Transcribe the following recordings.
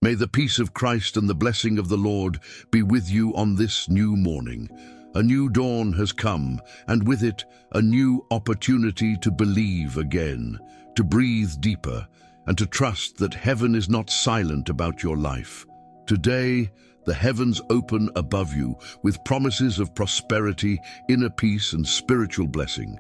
May the peace of Christ and the blessing of the Lord be with you on this new morning. A new dawn has come, and with it, a new opportunity to believe again, to breathe deeper, and to trust that heaven is not silent about your life. Today, the heavens open above you with promises of prosperity, inner peace, and spiritual blessing.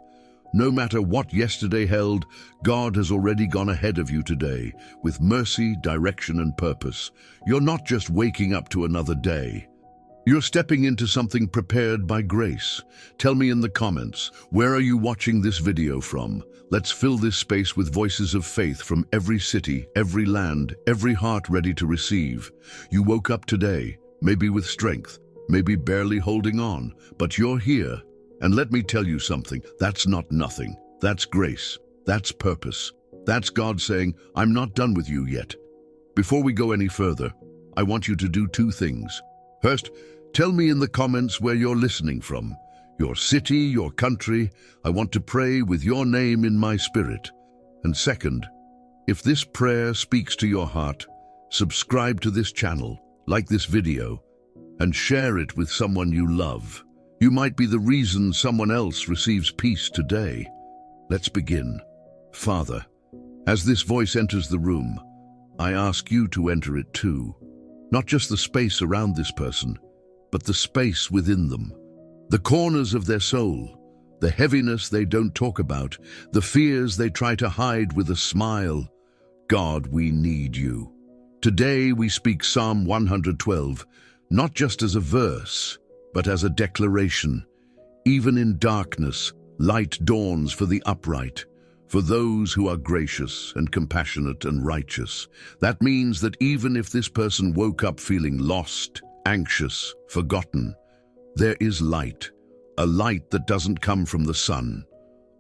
No matter what yesterday held, God has already gone ahead of you today with mercy, direction, and purpose. You're not just waking up to another day. You're stepping into something prepared by grace. Tell me in the comments, where are you watching this video from? Let's fill this space with voices of faith from every city, every land, every heart ready to receive. You woke up today, maybe with strength, maybe barely holding on, but you're here. And let me tell you something, that's not nothing. That's grace. That's purpose. That's God saying, I'm not done with you yet. Before we go any further, I want you to do two things. First, tell me in the comments where you're listening from. Your city, your country. I want to pray with your name in my spirit. And second, if this prayer speaks to your heart, subscribe to this channel, like this video, and share it with someone you love. You might be the reason someone else receives peace today. Let's begin. Father, as this voice enters the room, I ask you to enter it too. Not just the space around this person, but the space within them. The corners of their soul, the heaviness they don't talk about, the fears they try to hide with a smile. God, we need you. Today we speak Psalm 112, not just as a verse, but as a declaration. Even in darkness, light dawns for the upright, for those who are gracious and compassionate and righteous. That means that even if this person woke up feeling lost, anxious, forgotten, there is light, a light that doesn't come from the sun,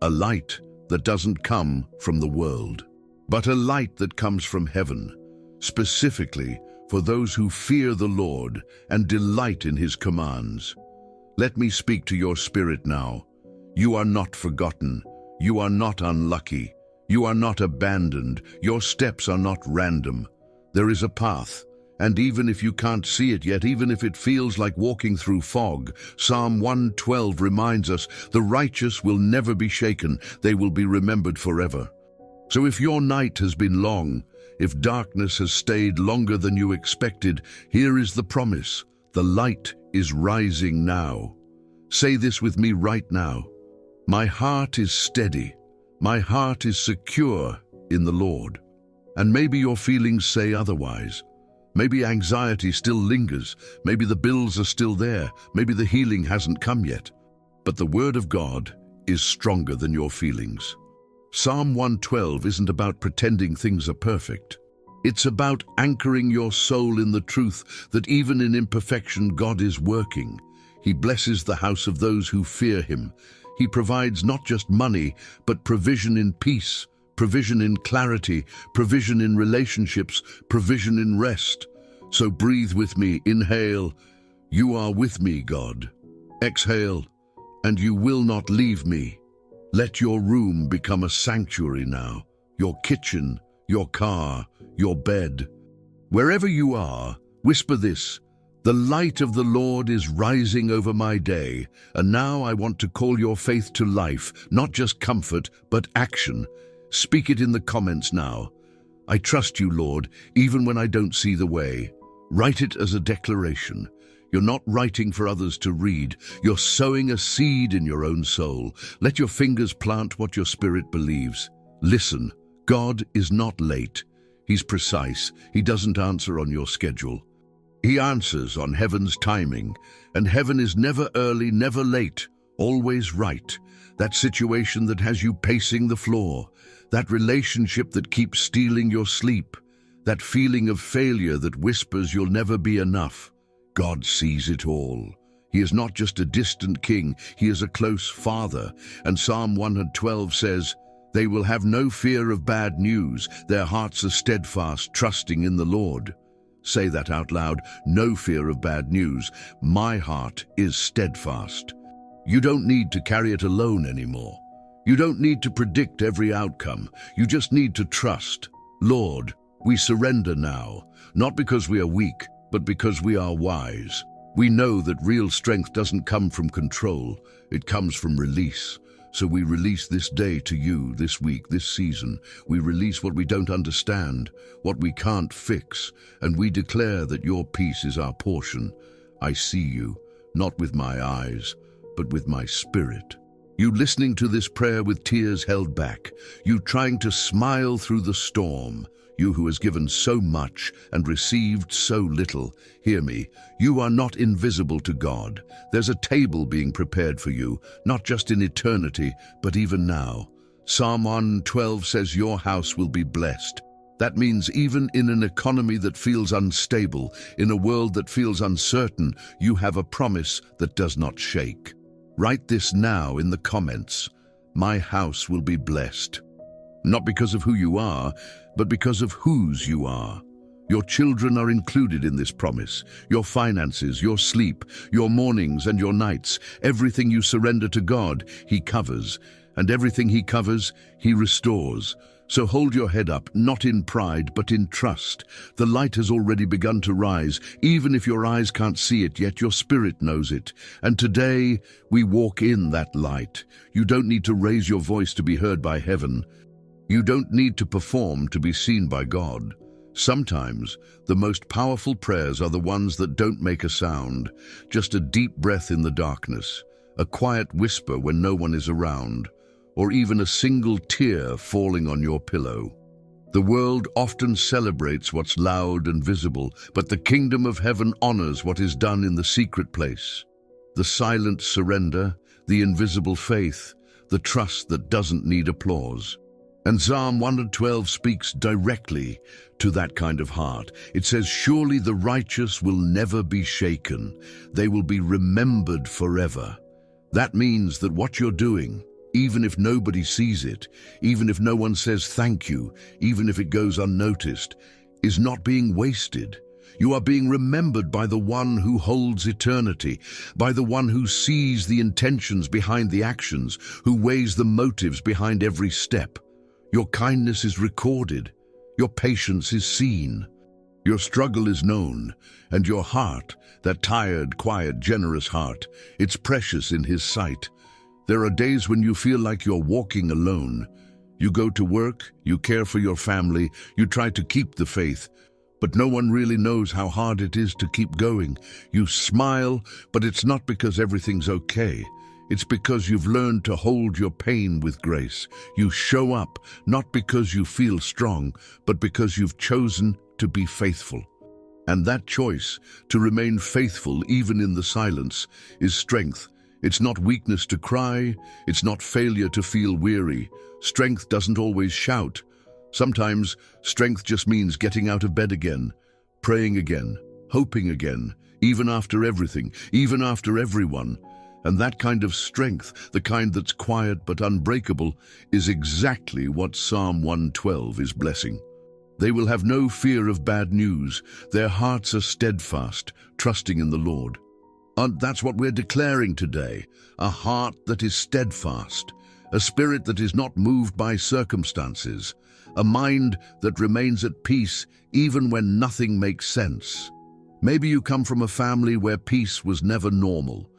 a light that doesn't come from the world, but a light that comes from heaven, specifically for those who fear the Lord and delight in his commands. Let me speak to your spirit now. You are not forgotten. You are not unlucky. You are not abandoned. Your steps are not random. There is a path. And even if you can't see it yet, even if it feels like walking through fog, Psalm 112 reminds us, the righteous will never be shaken. They will be remembered forever. So if your night has been long, if darkness has stayed longer than you expected, here is the promise. The light is rising now. Say this with me right now. My heart is steady. My heart is secure in the Lord. And maybe your feelings say otherwise. Maybe anxiety still lingers. Maybe the bills are still there. Maybe the healing hasn't come yet. But the word of God is stronger than your feelings. Psalm 112 isn't about pretending things are perfect. It's about anchoring your soul in the truth that even in imperfection, God is working. He blesses the house of those who fear him. He provides not just money, but provision in peace, provision in clarity, provision in relationships, provision in rest. So breathe with me. Inhale, you are with me, God. Exhale, and you will not leave me. Let your room become a sanctuary now. Your kitchen, your car, your bed. Wherever you are, whisper this. The light of the Lord is rising over my day, and now I want to call your faith to life, not just comfort, but action. Speak it in the comments now. I trust you, Lord, even when I don't see the way. Write it as a declaration. You're not writing for others to read. You're sowing a seed in your own soul. Let your fingers plant what your spirit believes. Listen, God is not late. He's precise. He doesn't answer on your schedule. He answers on heaven's timing, and heaven is never early, never late, always right. That situation that has you pacing the floor, that relationship that keeps stealing your sleep, that feeling of failure that whispers you'll never be enough. God sees it all. He is not just a distant king, he is a close father. And Psalm 112 says, they will have no fear of bad news. Their hearts are steadfast, trusting in the Lord. Say that out loud. No fear of bad news. My heart is steadfast. You don't need to carry it alone anymore. You don't need to predict every outcome. You just need to trust. Lord, We surrender now, not because we are weak, but because we are wise. We know that real strength doesn't come from control, it comes from release. So we release this day to you, this week, this season. We release what we don't understand, what we can't fix, and we declare that your peace is our portion. I see you, not with my eyes, but with my spirit. You listening to this prayer with tears held back, you trying to smile through the storm, you who has given so much and received so little, hear me, you are not invisible to God. There's a table being prepared for you, not just in eternity, but even now. Psalm 112 says your house will be blessed. That means even in an economy that feels unstable, in a world that feels uncertain, you have a promise that does not shake. Write this now in the comments. My house will be blessed. Not because of who you are, but because of whose you are. Your children are included in this promise. Your finances, your sleep, your mornings and your nights, everything you surrender to God, He covers. And everything He covers, He restores. So hold your head up, not in pride, but in trust. The light has already begun to rise. Even if your eyes can't see it yet, your spirit knows it. And today, we walk in that light. You don't need to raise your voice to be heard by heaven. You don't need to perform to be seen by God. Sometimes, the most powerful prayers are the ones that don't make a sound, just a deep breath in the darkness, a quiet whisper when no one is around, or even a single tear falling on your pillow. The world often celebrates what's loud and visible, but the kingdom of heaven honors what is done in the secret place. The silent surrender, the invisible faith, the trust that doesn't need applause. And Psalm 112 speaks directly to that kind of heart. It says, surely the righteous will never be shaken. They will be remembered forever. That means that what you're doing, even if nobody sees it, even if no one says thank you, even if it goes unnoticed, is not being wasted. You are being remembered by the one who holds eternity, by the one who sees the intentions behind the actions, who weighs the motives behind every step. Your kindness is recorded, your patience is seen, your struggle is known, and your heart, that tired, quiet, generous heart, it's precious in His sight. There are days when you feel like you're walking alone. You go to work, you care for your family, you try to keep the faith, but no one really knows how hard it is to keep going. You smile, but it's not because everything's okay. It's because you've learned to hold your pain with grace. You show up, not because you feel strong, but because you've chosen to be faithful. And that choice, to remain faithful even in the silence, is strength. It's not weakness to cry, it's not failure to feel weary. Strength doesn't always shout. Sometimes, strength just means getting out of bed again, praying again, hoping again, even after everything, even after everyone. And that kind of strength, the kind that's quiet but unbreakable, is exactly what Psalm 112 is blessing. They will have no fear of bad news. Their hearts are steadfast, trusting in the Lord. And that's what we're declaring today, a heart that is steadfast, a spirit that is not moved by circumstances, a mind that remains at peace even when nothing makes sense. Maybe you come from a family where peace was never normal.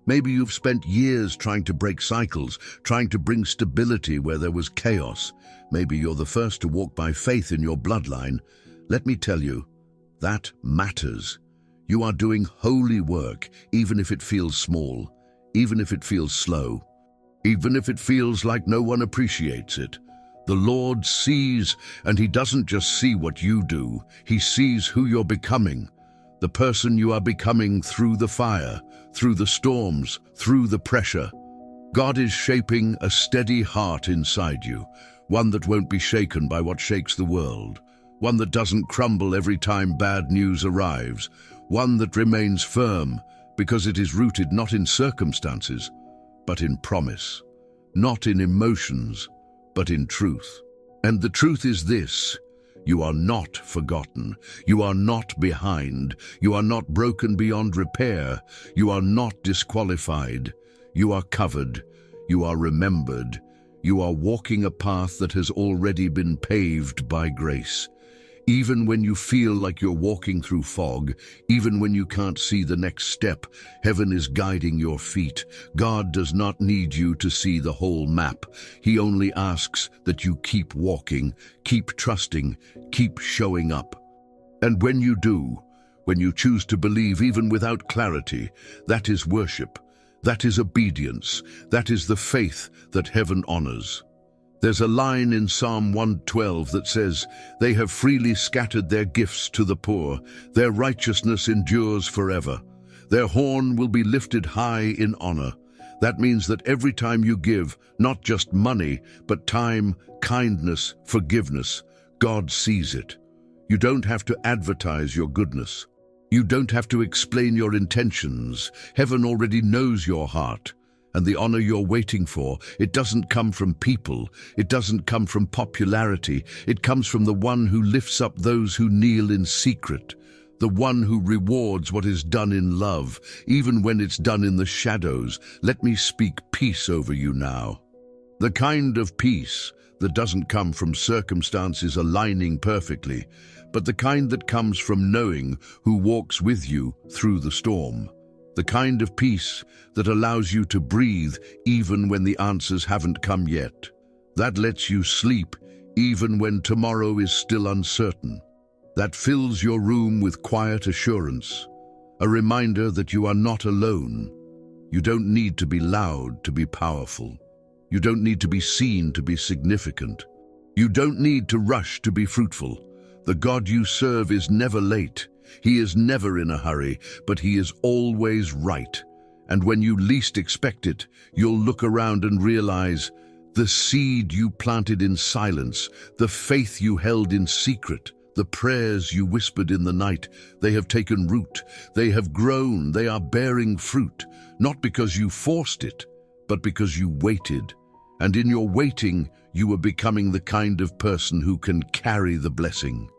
Maybe you've spent years trying to break cycles, trying to bring stability where there was chaos. Maybe you're the first to walk by faith in your bloodline. Let me tell you, that matters. You are doing holy work, even if it feels small, even if it feels slow, even if it feels like no one appreciates it. The Lord sees, and He doesn't just see what you do. He sees who you're becoming. The person you are becoming through the fire, through the storms, through the pressure. God is shaping a steady heart inside you, one that won't be shaken by what shakes the world, one that doesn't crumble every time bad news arrives, one that remains firm because it is rooted not in circumstances, but in promise, not in emotions, but in truth. And the truth is this: you are not forgotten. You are not behind. You are not broken beyond repair. You are not disqualified. You are covered. You are remembered. You are walking a path that has already been paved by grace. Even when you feel like you're walking through fog, even when you can't see the next step, heaven is guiding your feet. God does not need you to see the whole map. He only asks that you keep walking, keep trusting, keep showing up. And when you do, when you choose to believe even without clarity, that is worship, that is obedience, that is the faith that heaven honors. There's a line in Psalm 112 that says, "They have freely scattered their gifts to the poor. Their righteousness endures forever. Their horn will be lifted high in honor." That means that every time you give, not just money, but time, kindness, forgiveness, God sees it. You don't have to advertise your goodness. You don't have to explain your intentions. Heaven already knows your heart. And the honor you're waiting for, it doesn't come from people. It doesn't come from popularity. It comes from the one who lifts up those who kneel in secret. The one who rewards what is done in love, even when it's done in the shadows. Let me speak peace over you now. The kind of peace that doesn't come from circumstances aligning perfectly, but the kind that comes from knowing who walks with you through the storm. The kind of peace that allows you to breathe even when the answers haven't come yet. That lets you sleep even when tomorrow is still uncertain. That fills your room with quiet assurance, a reminder that you are not alone. You don't need to be loud to be powerful. You don't need to be seen to be significant. You don't need to rush to be fruitful. The God you serve is never late. He is never in a hurry, but he is always right. And when you least expect it, you'll look around and realize the seed you planted in silence, the faith you held in secret, the prayers you whispered in the night, they have taken root, they have grown, they are bearing fruit, not because you forced it, but because you waited. And in your waiting, you are becoming the kind of person who can carry the blessing.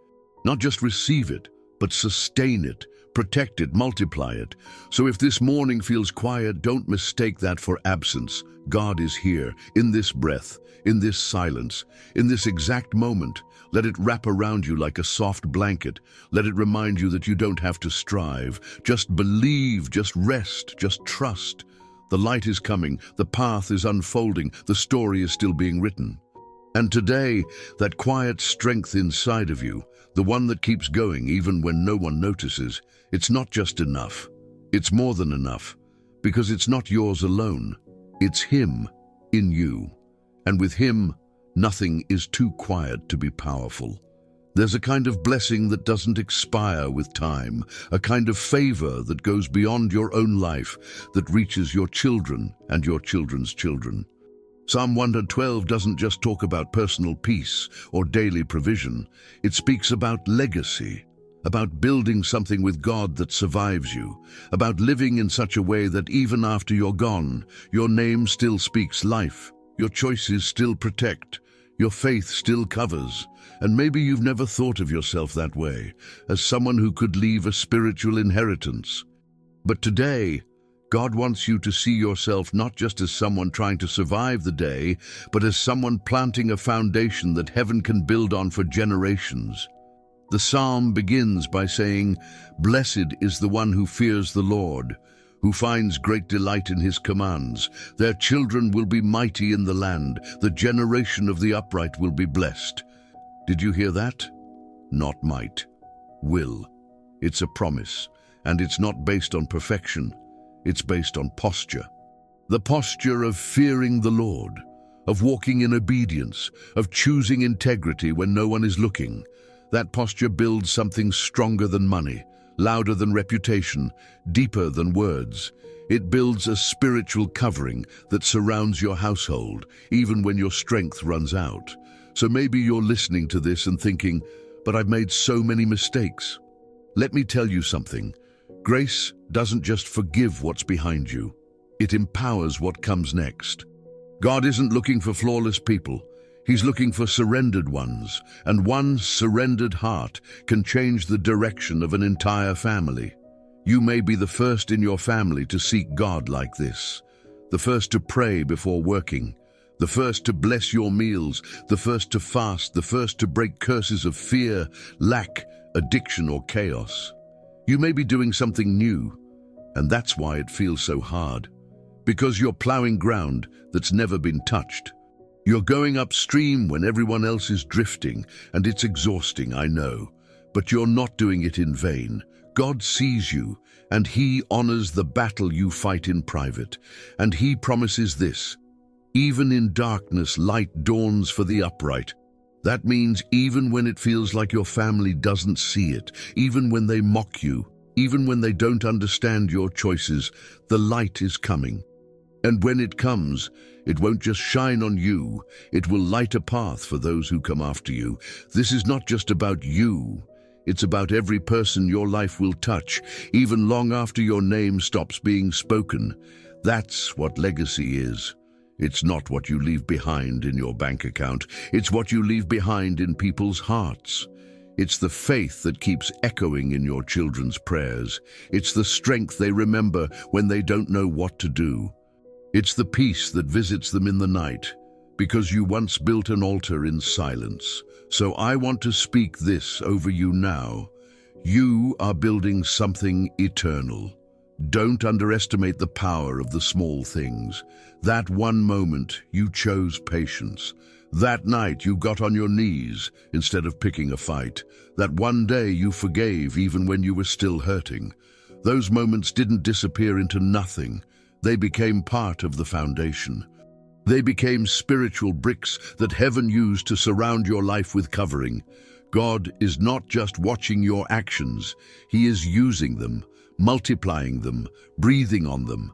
Not just receive it, but sustain it, protect it, multiply it. So if this morning feels quiet, don't mistake that for absence. God is here, in this breath, in this silence, in this exact moment. Let it wrap around you like a soft blanket. Let it remind you that you don't have to strive. Just believe, just rest, just trust. The light is coming, the path is unfolding, the story is still being written. And today, that quiet strength inside of you, the one that keeps going even when no one notices, it's not just enough. It's more than enough, because it's not yours alone. It's him in you. And with him, nothing is too quiet to be powerful. There's a kind of blessing that doesn't expire with time, a kind of favor that goes beyond your own life, that reaches your children and your children's children. Psalm 112 doesn't just talk about personal peace or daily provision. It speaks about legacy, about building something with God that survives you, about living in such a way that even after you're gone, your name still speaks life, your choices still protect, your faith still covers. And maybe you've never thought of yourself that way, as someone who could leave a spiritual inheritance. But today, God wants you to see yourself not just as someone trying to survive the day, but as someone planting a foundation that heaven can build on for generations. The psalm begins by saying, "Blessed is the one who fears the Lord, who finds great delight in his commands. Their children will be mighty in the land. The generation of the upright will be blessed." Did you hear that? Not might. Will. It's a promise, and it's not based on perfection. It's based on posture. The posture of fearing the Lord, of walking in obedience, of choosing integrity when no one is looking. That posture builds something stronger than money, louder than reputation, deeper than words. It builds a spiritual covering that surrounds your household, even when your strength runs out. So maybe you're listening to this and thinking, "But I've made so many mistakes." Let me tell you something. Grace doesn't just forgive what's behind you. It empowers what comes next. God isn't looking for flawless people. He's looking for surrendered ones, and one surrendered heart can change the direction of an entire family. You may be the first in your family to seek God like this, the first to pray before working, The first to bless your meals, the first to fast, the first to break curses of fear, lack, addiction, or chaos. You may be doing something new, and that's why it feels so hard. Because you're plowing ground that's never been touched. You're going upstream when everyone else is drifting, and it's exhausting, I know. But you're not doing it in vain. God sees you, and He honors the battle you fight in private. And He promises this: even in darkness, light dawns for the upright. That means even when it feels like your family doesn't see it, even when they mock you, even when they don't understand your choices, the light is coming. And when it comes, it won't just shine on you, it will light a path for those who come after you. This is not just about you, it's about every person your life will touch, even long after your name stops being spoken. That's what legacy is. It's not what you leave behind in your bank account, it's what you leave behind in people's hearts. It's the faith that keeps echoing in your children's prayers. It's the strength they remember when they don't know what to do. It's the peace that visits them in the night, because you once built an altar in silence. So I want to speak this over you now. You are building something eternal. Don't underestimate the power of the small things. That one moment you chose patience. That night you got on your knees instead of picking a fight. That one day you forgave even when you were still hurting. Those moments didn't disappear into nothing. They became part of the foundation. They became spiritual bricks that heaven used to surround your life with covering. God is not just watching your actions, He is using them, multiplying them, breathing on them,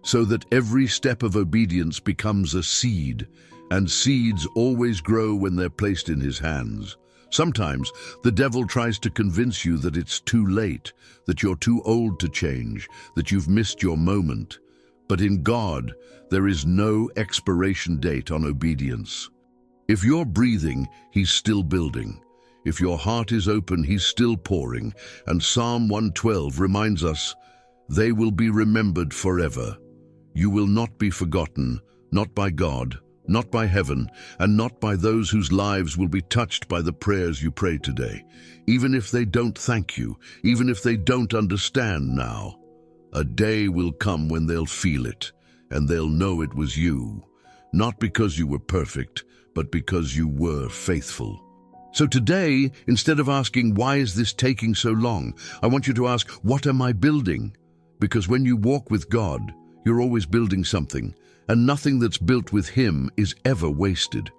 so that every step of obedience becomes a seed, and seeds always grow when they're placed in His hands. Sometimes the devil tries to convince you that it's too late, that you're too old to change, that you've missed your moment. But in God, there is no expiration date on obedience. If you're breathing, He's still building. If your heart is open, He's still pouring. And Psalm 112 reminds us, they will be remembered forever. You will not be forgotten, not by God, not by heaven, and not by those whose lives will be touched by the prayers you pray today. Even if they don't thank you, even if they don't understand now, a day will come when they'll feel it, and they'll know it was you, not because you were perfect, but because you were faithful. So today, instead of asking, why is this taking so long, I want you to ask, what am I building? Because when you walk with God, you're always building something, and nothing that's built with Him is ever wasted.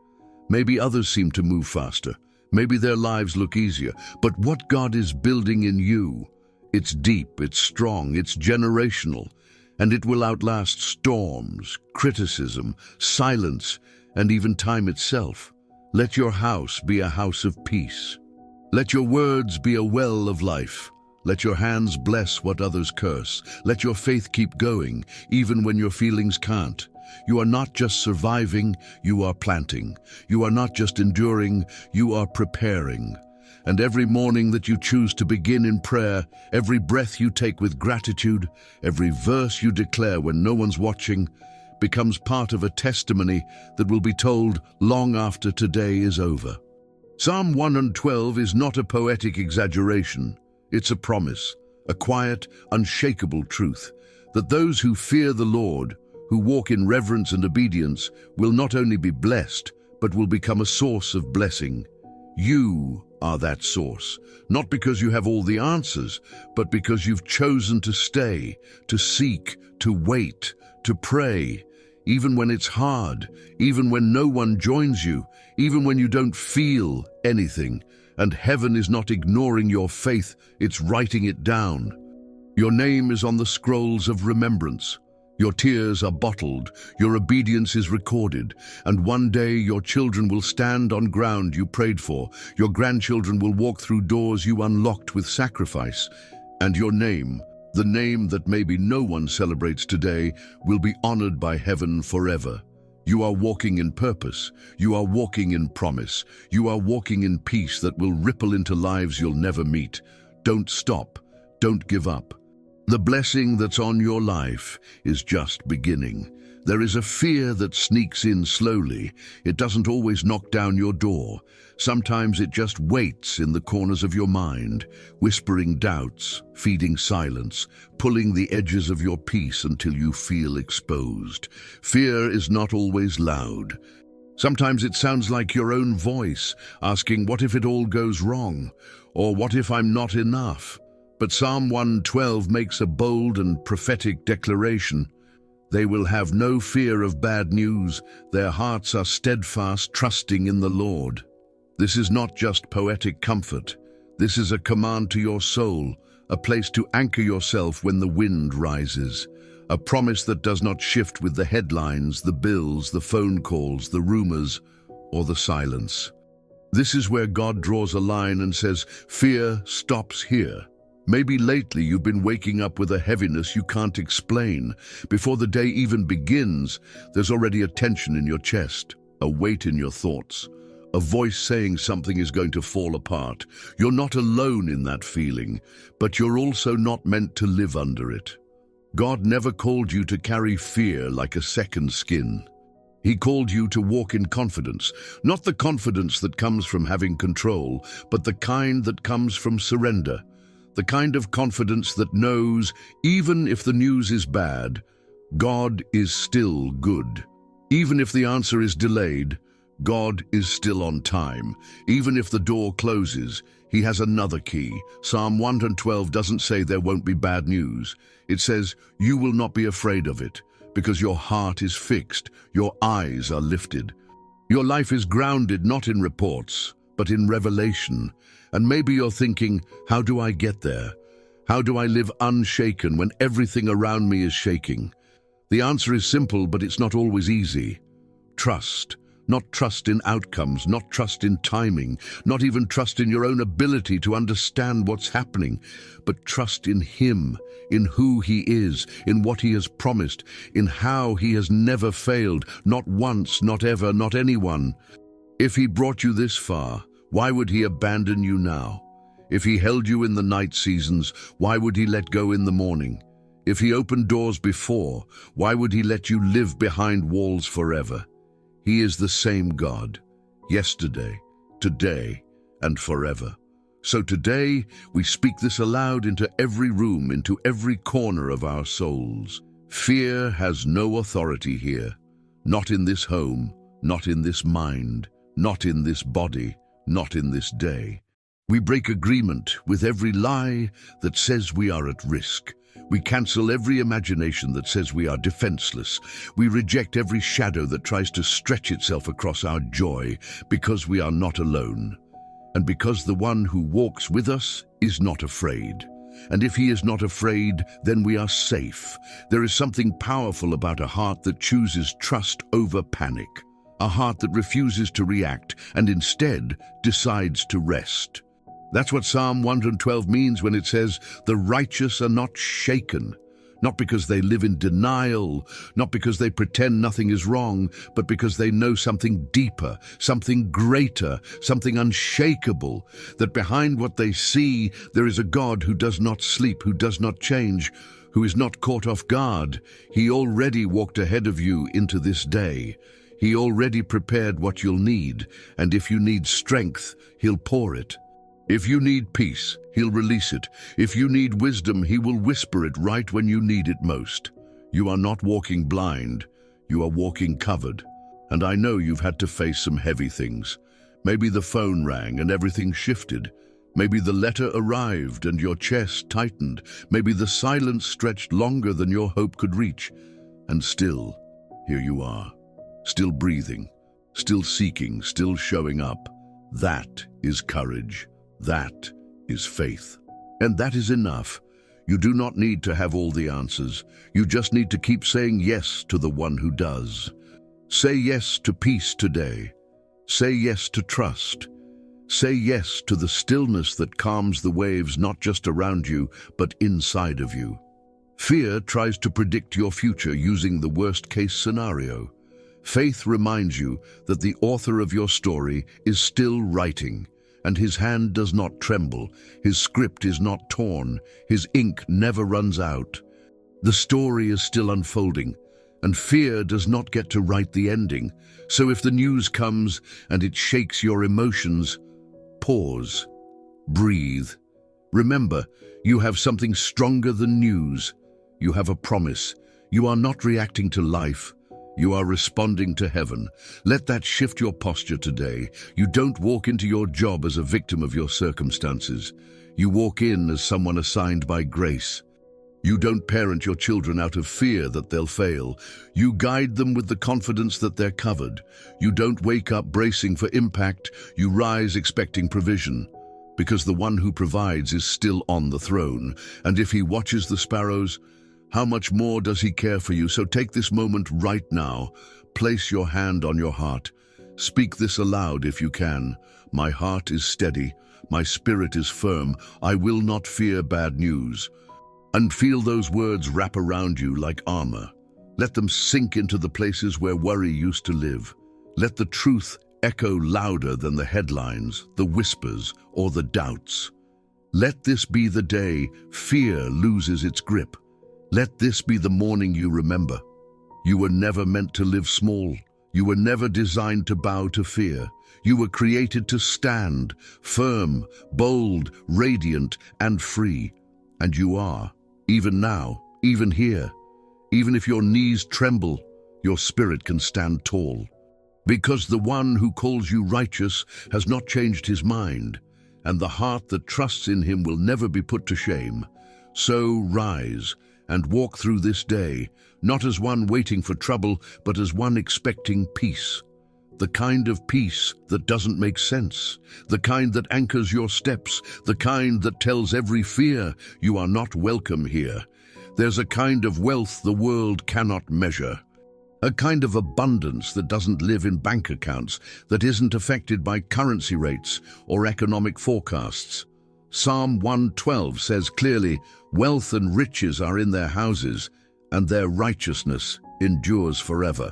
Maybe others seem to move faster, maybe their lives look easier, but what God is building in you, it's deep, it's strong, it's generational, and it will outlast storms, criticism, silence, and even time itself. Let your house be a house of peace. Let your words be a well of life. Let your hands bless what others curse. Let your faith keep going, even when your feelings can't. You are not just surviving, you are planting. You are not just enduring, you are preparing. And every morning that you choose to begin in prayer, every breath you take with gratitude, every verse you declare when no one's watching, becomes part of a testimony that will be told long after today is over. Psalm 112 is not a poetic exaggeration. It's a promise, a quiet, unshakable truth, that those who fear the Lord, who walk in reverence and obedience, will not only be blessed, but will become a source of blessing. You are that source, not because you have all the answers, but because you've chosen to stay, to seek, to wait, to pray, even when it's hard, even when no one joins you, even when you don't feel anything, and heaven is not ignoring your faith, it's writing it down. Your name is on the scrolls of remembrance. Your tears are bottled, your obedience is recorded, and one day your children will stand on ground you prayed for, your grandchildren will walk through doors you unlocked with sacrifice, and your name, the name that maybe no one celebrates today, will be honored by heaven forever. You are walking in purpose, you are walking in promise, you are walking in peace that will ripple into lives you'll never meet. Don't stop, don't give up. The blessing that's on your life is just beginning. There is a fear that sneaks in slowly. It doesn't always knock down your door. Sometimes it just waits in the corners of your mind, whispering doubts, feeding silence, pulling the edges of your peace until you feel exposed. Fear is not always loud. Sometimes it sounds like your own voice, asking, what if it all goes wrong? Or what if I'm not enough? But Psalm 112 makes a bold and prophetic declaration. They will have no fear of bad news. Their hearts are steadfast, trusting in the Lord. This is not just poetic comfort. This is a command to your soul, a place to anchor yourself when the wind rises, a promise that does not shift with the headlines, the bills, the phone calls, the rumors, or the silence. This is where God draws a line and says, fear stops here. Maybe lately you've been waking up with a heaviness you can't explain. Before the day even begins, there's already a tension in your chest, a weight in your thoughts, a voice saying something is going to fall apart. You're not alone in that feeling, but you're also not meant to live under it. God never called you to carry fear like a second skin. He called you to walk in confidence, not the confidence that comes from having control, but the kind that comes from surrender. The kind of confidence that knows, even if the news is bad, God is still good. Even if the answer is delayed, God is still on time. Even if the door closes, He has another key. Psalm 112 doesn't say there won't be bad news. It says, you will not be afraid of it, because your heart is fixed, your eyes are lifted. Your life is grounded not in reports, but in revelation. And maybe you're thinking, how do I get there? How do I live unshaken when everything around me is shaking? The answer is simple, but it's not always easy. Trust. Not trust in outcomes, not trust in timing, not even trust in your own ability to understand what's happening, but trust in Him, in who He is, in what He has promised, in how He has never failed, not once, not ever, not anyone. If He brought you this far, why would He abandon you now? If He held you in the night seasons, why would He let go in the morning? If He opened doors before, why would He let you live behind walls forever? He is the same God, yesterday, today, and forever. So today, we speak this aloud into every room, into every corner of our souls. Fear has no authority here, not in this home, not in this mind, not in this body, not in this day. We break agreement with every lie that says we are at risk. We cancel every imagination that says we are defenseless. We reject every shadow that tries to stretch itself across our joy, because we are not alone. And because the one who walks with us is not afraid. And if He is not afraid, then we are safe. There is something powerful about a heart that chooses trust over panic. A heart that refuses to react and instead decides to rest. That's what Psalm 112 means when it says, the righteous are not shaken, not because they live in denial, not because they pretend nothing is wrong, but because they know something deeper, something greater, something unshakable, that behind what they see, there is a God who does not sleep, who does not change, who is not caught off guard. He already walked ahead of you into this day. He already prepared what you'll need, and if you need strength, He'll pour it. If you need peace, He'll release it. If you need wisdom, He will whisper it right when you need it most. You are not walking blind, you are walking covered. And I know you've had to face some heavy things. Maybe the phone rang and everything shifted. Maybe the letter arrived and your chest tightened. Maybe the silence stretched longer than your hope could reach. And still, here you are, still breathing, still seeking, still showing up. That is courage. That is faith. And that is enough. You do not need to have all the answers. You just need to keep saying yes to the one who does. Say yes to peace today. Say yes to trust. Say yes to the stillness that calms the waves not just around you, but inside of you. Fear tries to predict your future using the worst-case scenario. Faith reminds you that the author of your story is still writing, and His hand does not tremble, His script is not torn, His ink never runs out. The story is still unfolding, And fear does not get to write the ending. So if the news comes and it shakes your emotions, pause, breathe. Remember, you have something stronger than news. You have a promise. You are not reacting to life. You are responding to heaven. Let that shift your posture today. You don't walk into your job as a victim of your circumstances. You walk in as someone assigned by grace. You don't parent your children out of fear that they'll fail. You guide them with the confidence that they're covered. You don't wake up bracing for impact. You rise expecting provision. Because the one who provides is still on the throne. And if he watches the sparrows, how much more does he care for you? So take this moment right now. Place your hand on your heart. Speak this aloud if you can. My heart is steady. My spirit is firm. I will not fear bad news. And feel those words wrap around you like armor. Let them sink into the places where worry used to live. Let the truth echo louder than the headlines, the whispers, or the doubts. Let this be the day fear loses its grip. Let this be the morning you remember. You were never meant to live small. You were never designed to bow to fear. You were created to stand, firm, bold, radiant, and free. And you are. Even now, even here, even if your knees tremble, your spirit can stand tall. Because the one who calls you righteous has not changed his mind, and the heart that trusts in him will never be put to shame. So rise and walk through this day, not as one waiting for trouble, but as one expecting peace. The kind of peace that doesn't make sense, the kind that anchors your steps, the kind that tells every fear you are not welcome here. There's a kind of wealth the world cannot measure, a kind of abundance that doesn't live in bank accounts, that isn't affected by currency rates or economic forecasts. Psalm 112 says clearly, wealth and riches are in their houses, and their righteousness endures forever.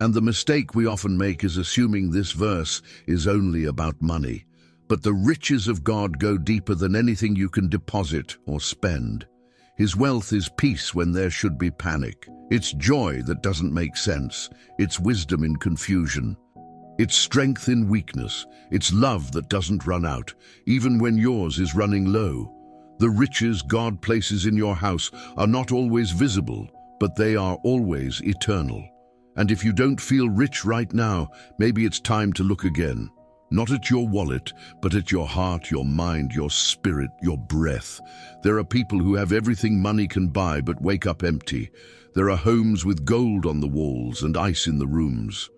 And the mistake we often make is assuming this verse is only about money. But the riches of God go deeper than anything you can deposit or spend. His wealth is peace when there should be panic. It's joy that doesn't make sense. It's wisdom in confusion. It's strength in weakness. It's love that doesn't run out, even when yours is running low. The riches God places in your house are not always visible, but they are always eternal. And if you don't feel rich right now, maybe it's time to look again. Not at your wallet, but at your heart, your mind, your spirit, your breath. There are people who have everything money can buy but wake up empty. There are homes with gold on the walls and ice in the rooms.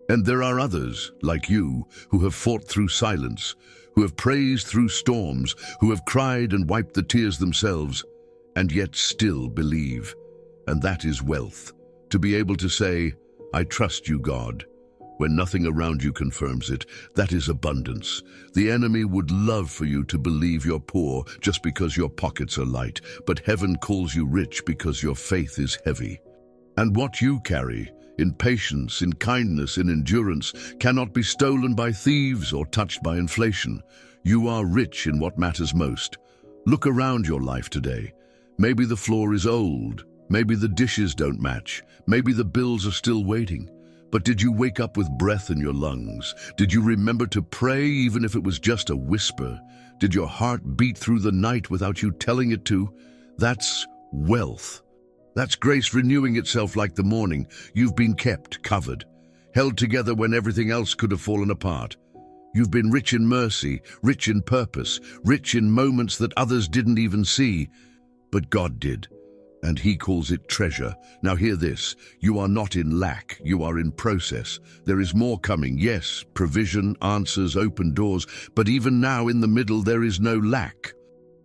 And there are others, like you, who have fought through silence, who have praised through storms, who have cried and wiped the tears themselves, and yet still believe. And that is wealth. To be able to say, I trust you, God, when nothing around you confirms it, that is abundance. The enemy would love for you to believe you're poor just because your pockets are light, but heaven calls you rich because your faith is heavy. And what you carry, in patience, in kindness, in endurance, cannot be stolen by thieves or touched by inflation. You are rich in what matters most. Look around your life today. Maybe the floor is old. Maybe the dishes don't match. Maybe the bills are still waiting. But did you wake up with breath in your lungs? Did you remember to pray even if it was just a whisper? Did your heart beat through the night without you telling it to? That's wealth. That's grace renewing itself like the morning. You've been kept, covered, held together when everything else could have fallen apart. You've been rich in mercy, rich in purpose, rich in moments that others didn't even see. But God did. And He calls it treasure. Now hear this, you are not in lack, you are in process. There is more coming, yes, provision, answers, open doors, but even now in the middle there is no lack.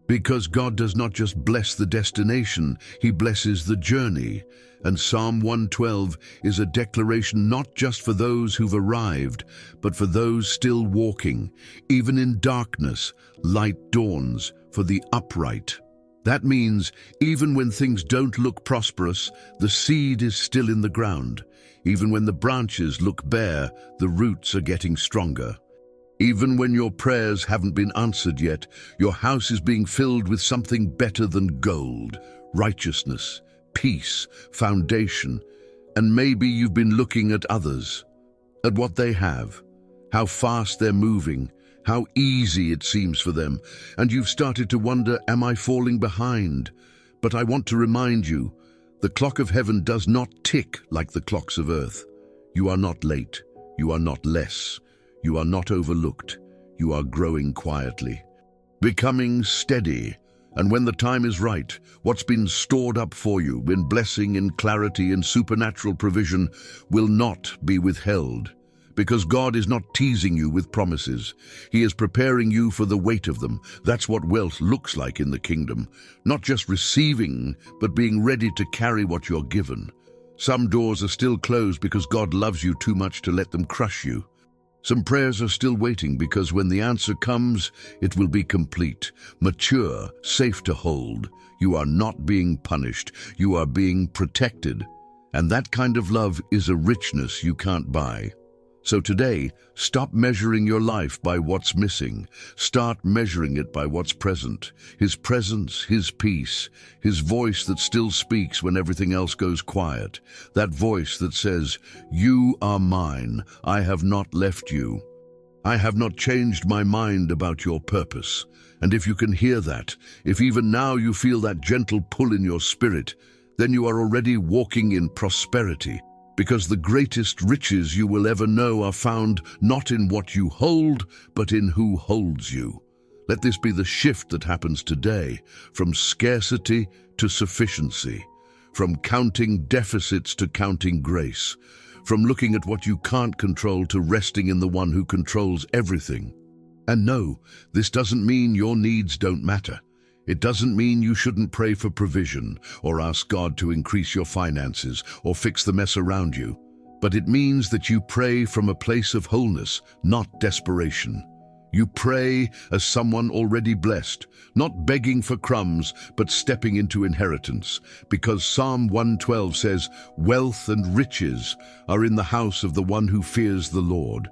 Because God does not just bless the destination, He blesses the journey. And Psalm 112 is a declaration not just for those who've arrived, but for those still walking. Even in darkness, light dawns for the upright. That means, even when things don't look prosperous, the seed is still in the ground. Even when the branches look bare, the roots are getting stronger. Even when your prayers haven't been answered yet, your house is being filled with something better than gold, righteousness, peace, foundation. And maybe you've been looking at others, at what they have, how fast they're moving, how easy it seems for them, and you've started to wonder, am I falling behind? But I want to remind you, the clock of heaven does not tick like the clocks of earth. You are not late, you are not less, you are not overlooked, you are growing quietly, becoming steady. And when the time is right, what's been stored up for you in blessing, in clarity, in supernatural provision will not be withheld. Because God is not teasing you with promises. He is preparing you for the weight of them. That's what wealth looks like in the kingdom. Not just receiving, but being ready to carry what you're given. Some doors are still closed because God loves you too much to let them crush you. Some prayers are still waiting because when the answer comes, it will be complete, mature, safe to hold. You are not being punished. You are being protected. And that kind of love is a richness you can't buy. So today, stop measuring your life by what's missing. Start measuring it by what's present. His presence, His peace, His voice that still speaks when everything else goes quiet. That voice that says, "You are mine. I have not left you. I have not changed my mind about your purpose." And if you can hear that, if even now you feel that gentle pull in your spirit, then you are already walking in prosperity. Because the greatest riches you will ever know are found not in what you hold, but in who holds you. Let this be the shift that happens today, from scarcity to sufficiency, from counting deficits to counting grace, from looking at what you can't control to resting in the one who controls everything. And no, this doesn't mean your needs don't matter. It doesn't mean you shouldn't pray for provision or ask God to increase your finances or fix the mess around you. But it means that you pray from a place of wholeness, not desperation. You pray as someone already blessed, not begging for crumbs, but stepping into inheritance. Because Psalm 112 says, "Wealth and riches are in the house of the one who fears the Lord."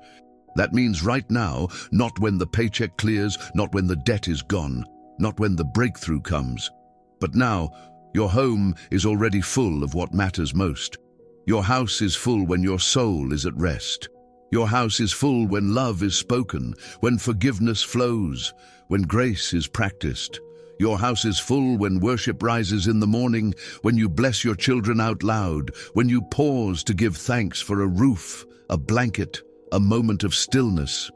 That means right now, not when the paycheck clears, not when the debt is gone, not when the breakthrough comes. But now, your home is already full of what matters most. Your house is full when your soul is at rest. Your house is full when love is spoken, when forgiveness flows, when grace is practiced. Your house is full when worship rises in the morning, when you bless your children out loud, when you pause to give thanks for a roof, a blanket, a moment of stillness.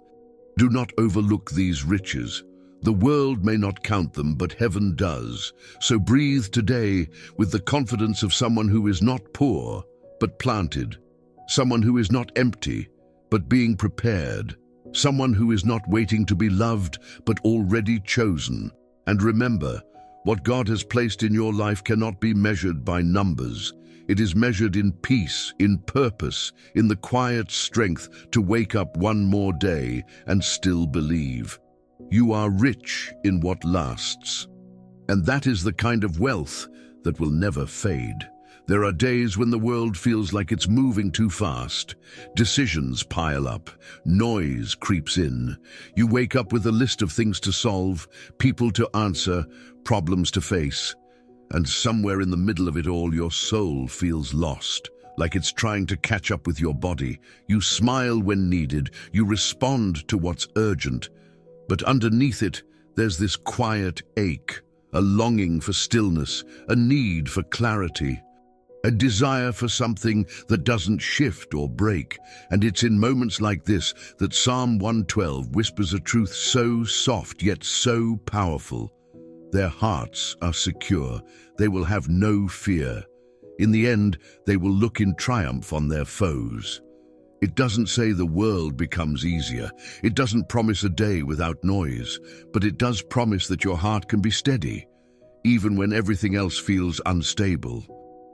Do not overlook these riches. The world may not count them, but heaven does. So breathe today with the confidence of someone who is not poor, but planted. Someone who is not empty, but being prepared. Someone who is not waiting to be loved, but already chosen. And remember, what God has placed in your life cannot be measured by numbers. It is measured in peace, in purpose, in the quiet strength to wake up one more day and still believe. You are rich in what lasts. And that is the kind of wealth that will never fade. There are days when the world feels like it's moving too fast. Decisions pile up. Noise creeps in. You wake up with a list of things to solve, people to answer, problems to face. And somewhere in the middle of it all, your soul feels lost, like it's trying to catch up with your body. You smile when needed. You respond to what's urgent. But underneath it, there's this quiet ache, a longing for stillness, a need for clarity, a desire for something that doesn't shift or break. And it's in moments like this that Psalm 112 whispers a truth so soft yet so powerful. Their hearts are secure. They will have no fear. In the end, they will look in triumph on their foes. It doesn't say the world becomes easier. It doesn't promise a day without noise, but it does promise that your heart can be steady, even when everything else feels unstable.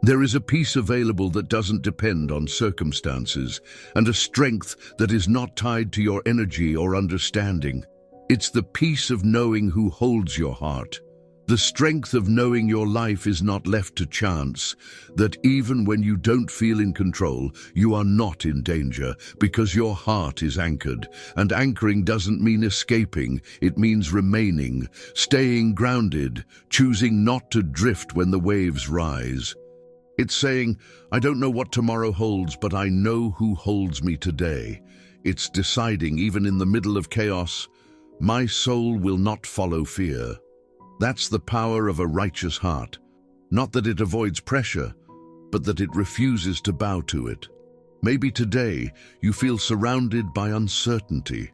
There is a peace available that doesn't depend on circumstances, and a strength that is not tied to your energy or understanding. It's the peace of knowing who holds your heart. The strength of knowing your life is not left to chance, that even when you don't feel in control, you are not in danger because your heart is anchored. And anchoring doesn't mean escaping, it means remaining, staying grounded, choosing not to drift when the waves rise. It's saying, I don't know what tomorrow holds, but I know who holds me today. It's deciding, even in the middle of chaos, my soul will not follow fear. That's the power of a righteous heart. Not that it avoids pressure, but that it refuses to bow to it. Maybe today you feel surrounded by uncertainty,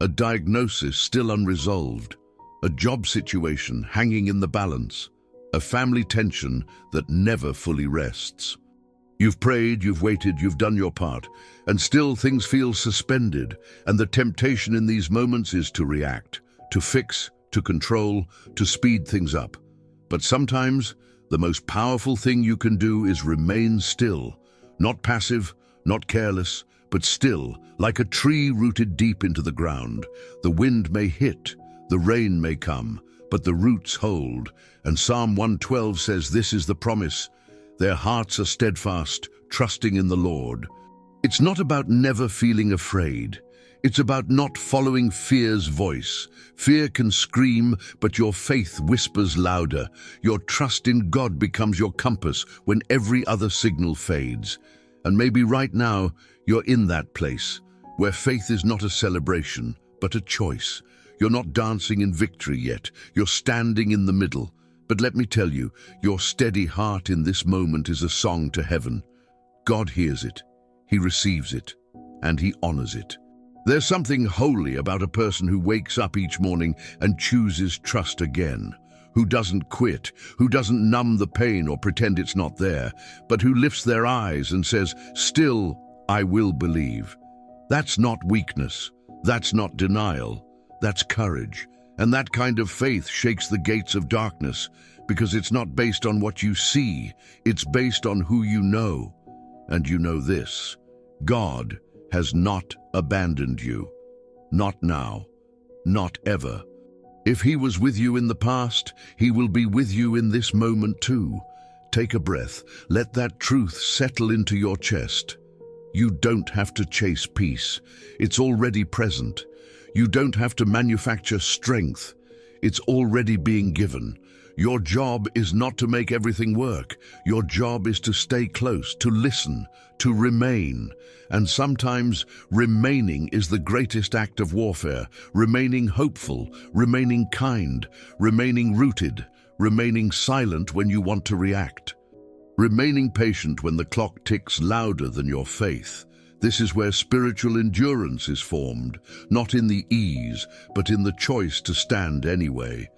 a diagnosis still unresolved, a job situation hanging in the balance, a family tension that never fully rests. You've prayed, you've waited, you've done your part, and still things feel suspended, and the temptation in these moments is to react, to fix, to control, to speed things up. But sometimes, the most powerful thing you can do is remain still, not passive, not careless, but still, like a tree rooted deep into the ground. The wind may hit, the rain may come, but the roots hold. And Psalm 112 says this is the promise: their hearts are steadfast, trusting in the Lord. It's not about never feeling afraid. It's about not following fear's voice. Fear can scream, but your faith whispers louder. Your trust in God becomes your compass when every other signal fades. And maybe right now, you're in that place, where faith is not a celebration, but a choice. You're not dancing in victory yet. You're standing in the middle. But let me tell you, your steady heart in this moment is a song to heaven. God hears it, He receives it, and He honors it. There's something holy about a person who wakes up each morning and chooses trust again, who doesn't quit, who doesn't numb the pain or pretend it's not there, but who lifts their eyes and says, "Still, I will believe." That's not weakness. That's not denial. That's courage. And that kind of faith shakes the gates of darkness, because it's not based on what you see, it's based on who you know. And you know this: God has not abandoned you. Not now. Not ever. If He was with you in the past, He will be with you in this moment too. Take a breath. Let that truth settle into your chest. You don't have to chase peace. It's already present. You don't have to manufacture strength. It's already being given. Your job is not to make everything work. Your job is to stay close, to listen, to remain. And sometimes remaining is the greatest act of warfare. Remaining hopeful, remaining kind, remaining rooted, remaining silent when you want to react. Remaining patient when the clock ticks louder than your faith. This is where spiritual endurance is formed, not in the ease, but in the choice to stand anyway.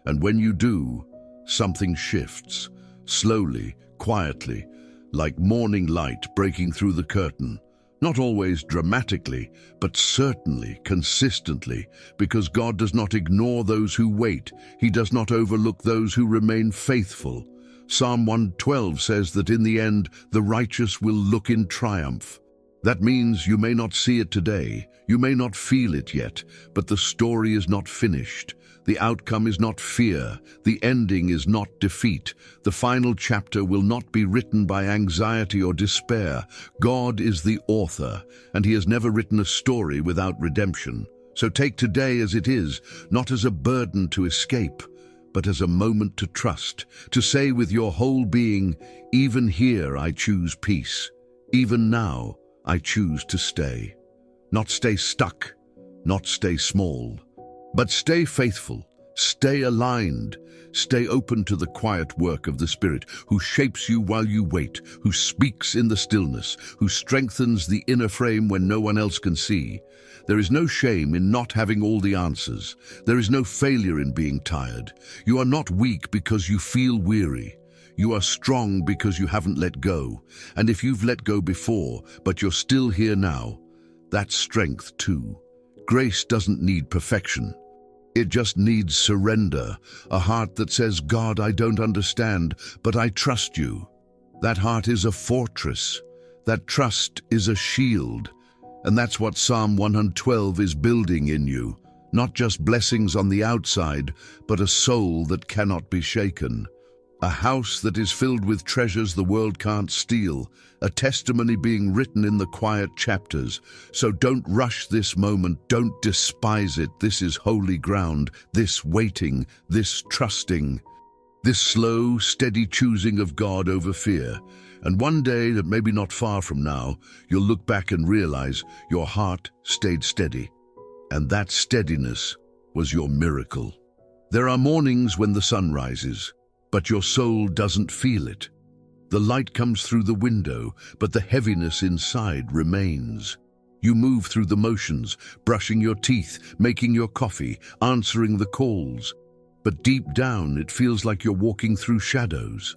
And when you do, something shifts, slowly, quietly, like morning light breaking through the curtain. Not always dramatically, but certainly, consistently, because God does not ignore those who wait. He does not overlook those who remain faithful. Psalm 112 says that in the end, the righteous will look in triumph. That means you may not see it today, you may not feel it yet, but the story is not finished. The outcome is not fear, the ending is not defeat. The final chapter will not be written by anxiety or despair. God is the author, and He has never written a story without redemption. So take today as it is, not as a burden to escape, but as a moment to trust, to say with your whole being, even here I choose peace. Even now, I choose to stay. Not stay stuck, not stay small, but stay faithful, stay aligned, stay open to the quiet work of the Spirit, who shapes you while you wait, who speaks in the stillness, who strengthens the inner frame when no one else can see. There is no shame in not having all the answers. There is no failure in being tired. You are not weak because you feel weary. You are strong because you haven't let go. And if you've let go before, but you're still here now, that's strength too. Grace doesn't need perfection. It just needs surrender, a heart that says, God, I don't understand, but I trust you. That heart is a fortress. That trust is a shield. And that's what Psalm 112 is building in you. Not just blessings on the outside, but a soul that cannot be shaken. A house that is filled with treasures the world can't steal, a testimony being written in the quiet chapters. So don't rush this moment, don't despise it. This is holy ground, this waiting, this trusting. This slow, steady choosing of God over fear. And one day, that maybe not far from now, you'll look back and realize your heart stayed steady. And that steadiness was your miracle. There are mornings when the sun rises, but your soul doesn't feel it. The light comes through the window, but the heaviness inside remains. You move through the motions, brushing your teeth, making your coffee, answering the calls. But deep down, it feels like you're walking through shadows.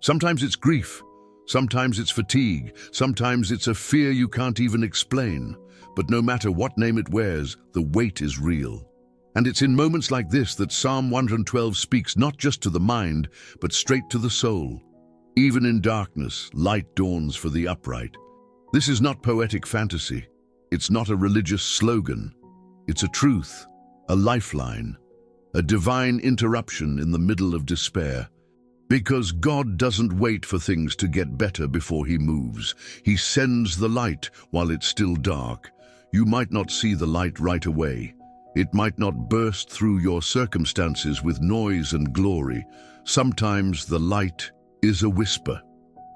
Sometimes it's grief, sometimes it's fatigue, sometimes it's a fear you can't even explain. But no matter what name it wears, the weight is real. And it's in moments like this that Psalm 112 speaks not just to the mind, but straight to the soul. Even in darkness, light dawns for the upright. This is not poetic fantasy. It's not a religious slogan. It's a truth, a lifeline, a divine interruption in the middle of despair. Because God doesn't wait for things to get better before He moves. He sends the light while it's still dark. You might not see the light right away. It might not burst through your circumstances with noise and glory. Sometimes the light is a whisper,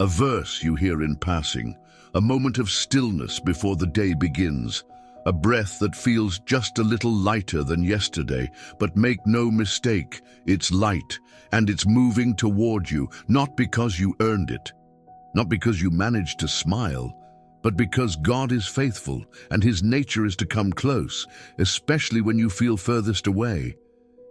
a verse you hear in passing, a moment of stillness before the day begins, a breath that feels just a little lighter than yesterday. But make no mistake, it's light, and it's moving toward you, not because you earned it, not because you managed to smile, but because God is faithful and His nature is to come close, especially when you feel furthest away.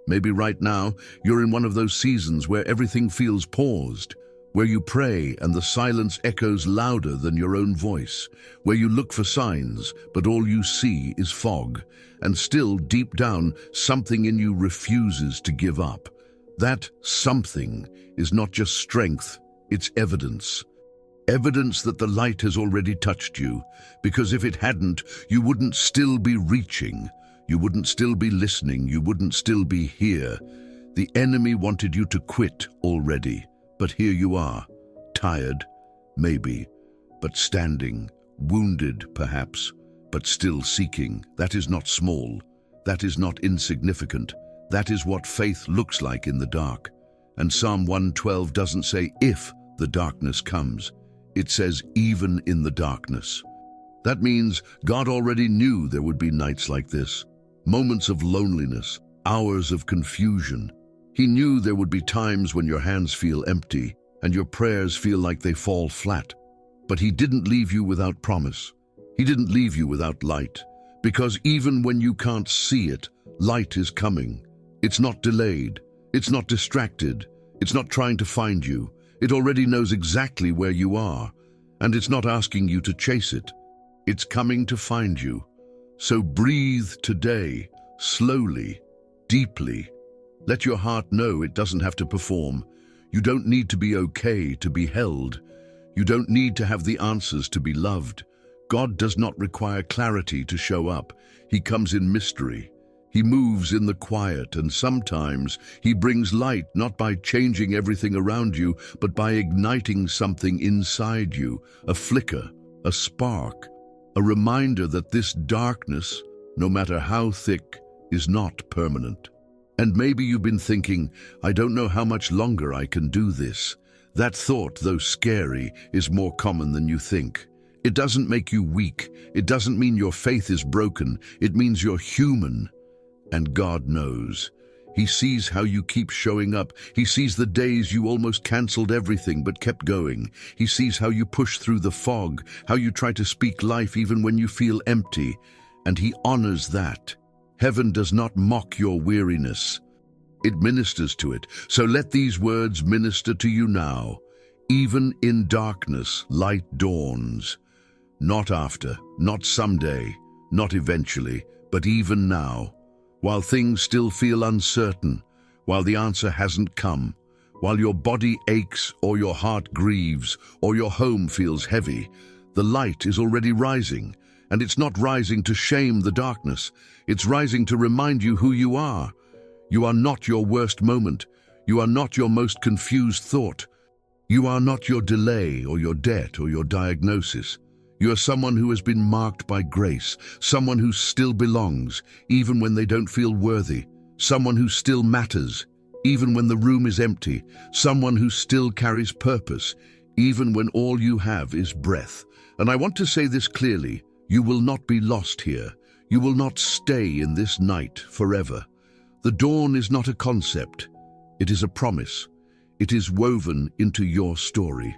Maybe right now you're in one of those seasons where everything feels paused, where you pray and the silence echoes louder than your own voice, where you look for signs, but all you see is fog, and still deep down something in you refuses to give up. That something is not just strength, it's evidence. Evidence that the light has already touched you, because if it hadn't, you wouldn't still be reaching, you wouldn't still be listening, you wouldn't still be here. The enemy wanted you to quit already, but here you are, tired, maybe, but standing, wounded perhaps, but still seeking. That is not small, that is not insignificant, that is what faith looks like in the dark. And Psalm 112 doesn't say if the darkness comes. It says even in the darkness. That means God already knew there would be nights like this, moments of loneliness, hours of confusion. He knew there would be times when your hands feel empty and your prayers feel like they fall flat. But He didn't leave you without promise. He didn't leave you without light, because even when you can't see it, light is coming. It's not delayed. It's not distracted. It's not trying to find you. It already knows exactly where you are, and it's not asking you to chase it. It's coming to find you. So breathe today, slowly, deeply. Let your heart know it doesn't have to perform. You don't need to be okay to be held. You don't need to have the answers to be loved. God does not require clarity to show up. He comes in mystery. He moves in the quiet, and sometimes He brings light not by changing everything around you, but by igniting something inside you, a flicker, a spark, a reminder that this darkness, no matter how thick, is not permanent. And maybe you've been thinking, I don't know how much longer I can do this. That thought, though scary, is more common than you think. It doesn't make you weak. It doesn't mean your faith is broken. It means you're human. And God knows. He sees how you keep showing up. He sees the days you almost canceled everything but kept going. He sees how you push through the fog, how you try to speak life even when you feel empty. And He honors that. Heaven does not mock your weariness. It ministers to it. So let these words minister to you now. Even in darkness, light dawns. Not after, not someday, not eventually, but even now. While things still feel uncertain, while the answer hasn't come, while your body aches or your heart grieves or your home feels heavy, the light is already rising. And it's not rising to shame the darkness. It's rising to remind you who you are. You are not your worst moment. You are not your most confused thought. You are not your delay or your debt or your diagnosis. You are someone who has been marked by grace, someone who still belongs, even when they don't feel worthy, someone who still matters, even when the room is empty, someone who still carries purpose, even when all you have is breath. And I want to say this clearly, you will not be lost here. You will not stay in this night forever. The dawn is not a concept, it is a promise. It is woven into your story.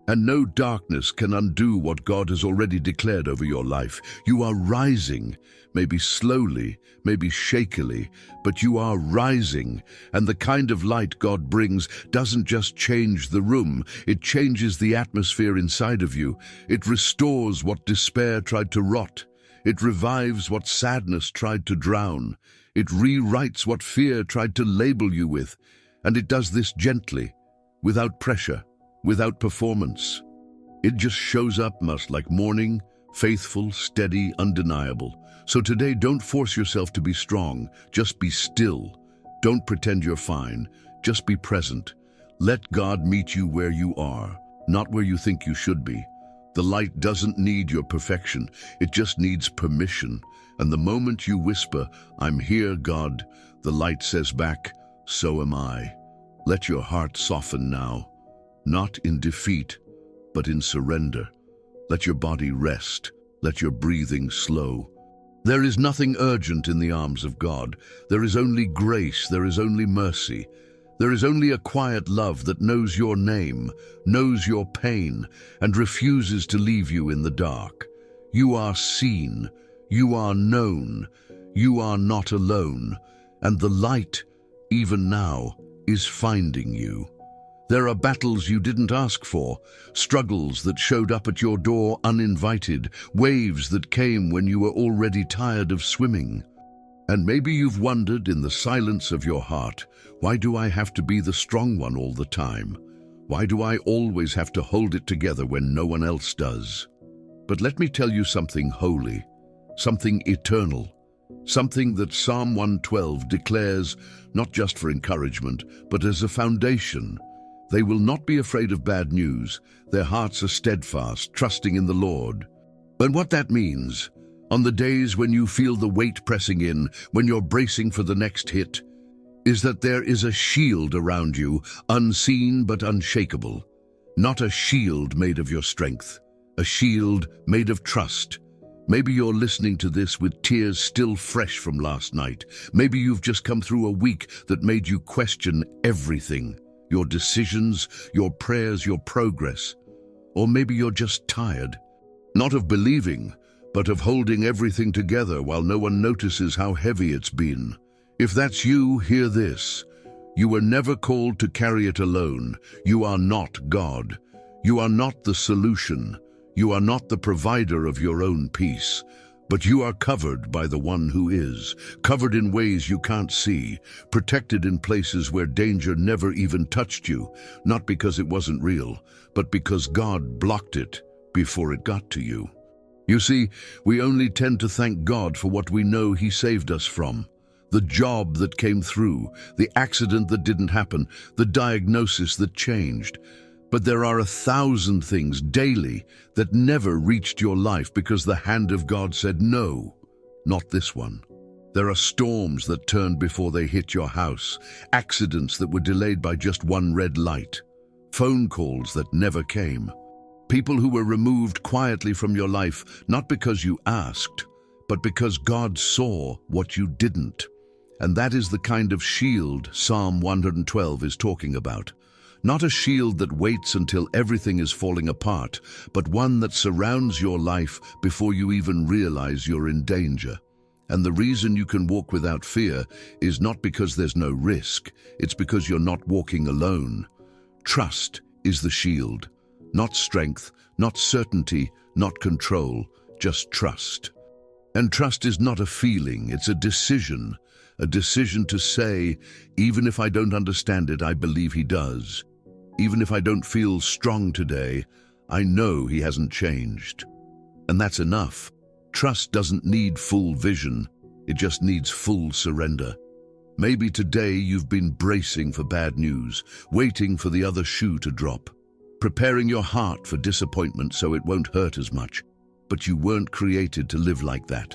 And no darkness can undo what God has already declared over your life. You are rising, maybe slowly, maybe shakily, but you are rising. And the kind of light God brings doesn't just change the room, it changes the atmosphere inside of you. It restores what despair tried to rot. It revives what sadness tried to drown. It rewrites what fear tried to label you with. And it does this gently, without pressure, without performance. It just shows up much like morning, faithful, steady, undeniable. So today, don't force yourself to be strong, just be still. Don't pretend you're fine, just be present. Let God meet you where you are, not where you think you should be. The light doesn't need your perfection, it just needs permission. And the moment you whisper, "I'm here, God," the light says back, "So am I." Let your heart soften now. Not in defeat, but in surrender. Let your body rest. Let your breathing slow. There is nothing urgent in the arms of God. There is only grace. There is only mercy. There is only a quiet love that knows your name, knows your pain, and refuses to leave you in the dark. You are seen. You are known. You are not alone. And the light, even now, is finding you. There are battles you didn't ask for, struggles that showed up at your door uninvited, waves that came when you were already tired of swimming. And maybe you've wondered in the silence of your heart, why do I have to be the strong one all the time? Why do I always have to hold it together when no one else does? But let me tell you something holy, something eternal, something that Psalm 112 declares not just for encouragement, but as a foundation. They will not be afraid of bad news. Their hearts are steadfast, trusting in the Lord. And what that means, on the days when you feel the weight pressing in, when you're bracing for the next hit, is that there is a shield around you, unseen but unshakable. Not a shield made of your strength, a shield made of trust. Maybe you're listening to this with tears still fresh from last night. Maybe you've just come through a week that made you question everything. Your decisions, your prayers, your progress. Or maybe you're just tired, not of believing, but of holding everything together while no one notices how heavy it's been. If that's you, hear this. You were never called to carry it alone. You are not God. You are not the solution. You are not the provider of your own peace. But you are covered by the one who is, covered in ways you can't see, protected in places where danger never even touched you, not because it wasn't real, but because God blocked it before it got to you. You see, we only tend to thank God for what we know He saved us from. The job that came through, the accident that didn't happen, the diagnosis that changed. But there are 1,000 things daily that never reached your life because the hand of God said, no, not this one. There are storms that turned before they hit your house, accidents that were delayed by just one red light, phone calls that never came, people who were removed quietly from your life, not because you asked, but because God saw what you didn't. And that is the kind of shield Psalm 112 is talking about. Not a shield that waits until everything is falling apart, but one that surrounds your life before you even realize you're in danger. And the reason you can walk without fear is not because there's no risk, it's because you're not walking alone. Trust is the shield. Not strength, not certainty, not control, just trust. And trust is not a feeling, it's a decision to say, even if I don't understand it, I believe He does. Even if I don't feel strong today, I know He hasn't changed. And that's enough. Trust doesn't need full vision, it just needs full surrender. Maybe today you've been bracing for bad news, waiting for the other shoe to drop, preparing your heart for disappointment so it won't hurt as much. But you weren't created to live like that,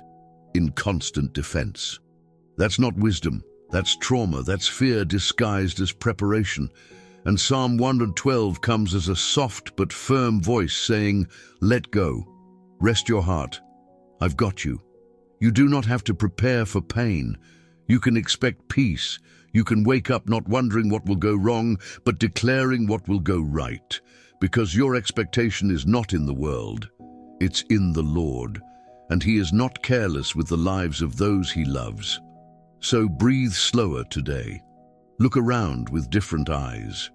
in constant defense. That's not wisdom, That's trauma, that's fear disguised as preparation. And Psalm 112 comes as a soft but firm voice saying, let go. Rest your heart. I've got you. You do not have to prepare for pain. You can expect peace. You can wake up not wondering what will go wrong, but declaring what will go right. Because your expectation is not in the world. It's in the Lord. And He is not careless with the lives of those He loves. So breathe slower today. Look around with different eyes.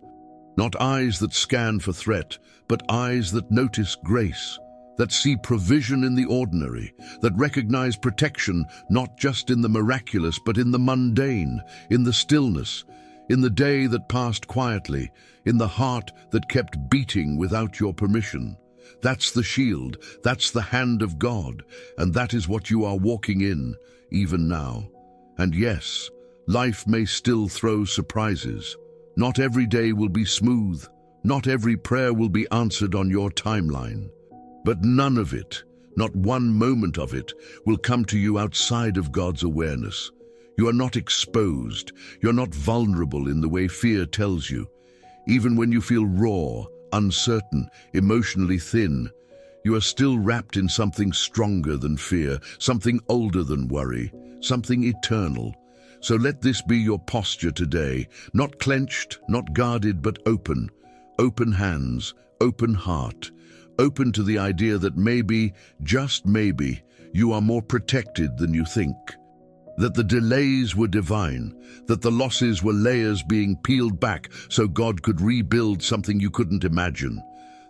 Not eyes that scan for threat, but eyes that notice grace, that see provision in the ordinary, that recognize protection not just in the miraculous, but in the mundane, in the stillness, in the day that passed quietly, in the heart that kept beating without your permission. That's the shield, that's the hand of God, and that is what you are walking in, even now. And yes, life may still throw surprises. Not every day will be smooth. Not every prayer will be answered on your timeline. But none of it, not one moment of it, will come to you outside of God's awareness. You are not exposed. You're not vulnerable in the way fear tells you. Even when you feel raw, uncertain, emotionally thin, you are still wrapped in something stronger than fear, something older than worry, something eternal. So let this be your posture today, not clenched, not guarded, but open. Open hands, open heart, open to the idea that maybe, just maybe, you are more protected than you think. That the delays were divine, that the losses were layers being peeled back so God could rebuild something you couldn't imagine.